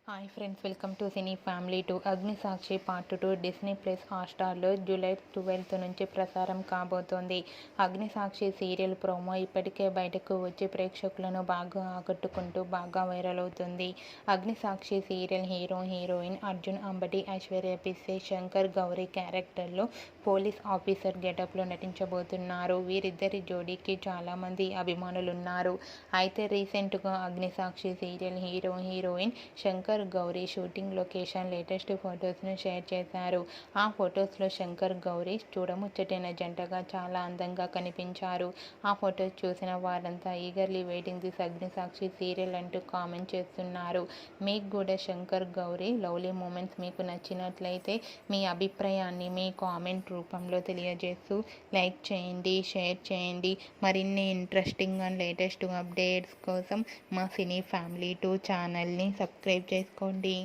Hi friends, welcome to cine family 2. Agnisakshi part 2 Disney plus హాట్‌స్టార్లో July 12 నుంచి ప్రసారం కాబోతోంది. అగ్నిసాక్షి సీరియల్ ప్రోమో ఇప్పటికే బయటకు వచ్చి ప్రేక్షకులను బాగా ఆకట్టుకుంటూ బాగా వైరల్ అవుతుంది. Agnisakshi serial hero heroine Arjun Ambati, Aishwarya Pisse, Shankar Gauri క్యారెక్టర్లో పోలీస్ ఆఫీసర్ గెటప్లో నటించబోతున్నారు. వీరిద్దరి జోడీకి చాలామంది అభిమానులున్నారు. అయితే రీసెంట్గా Agnisakshi serial hero heroine Shankar Gauri shooting location latest ఫొటోస్ను షేర్ చేశారు. ఆ ఫొటోస్లో శంకర్ గౌరీ చూడముచ్చటైన జంటగా చాలా అందంగా కనిపించారు. ఆ ఫొటోస్ చూసిన వారంతా eagerly waiting this Agnisakshi serial అంటూ కామెంట్ చేస్తున్నారు. మీకు కూడా శంకర్ గౌరీ లవ్లీ మూమెంట్స్ మీకు నచ్చినట్లయితే మీ అభిప్రాయాన్ని మీ కామెంట్ రూపంలో తెలియజేస్తూ లైక్ చేయండి, షేర్ చేయండి. మరిన్ని ఇంట్రెస్టింగ్ అండ్ లేటెస్ట్ అప్డేట్స్ కోసం మా సినీ ఫ్యామిలీ 2 ఛానల్ని సబ్స్క్రైబ్ చేసుకోండి.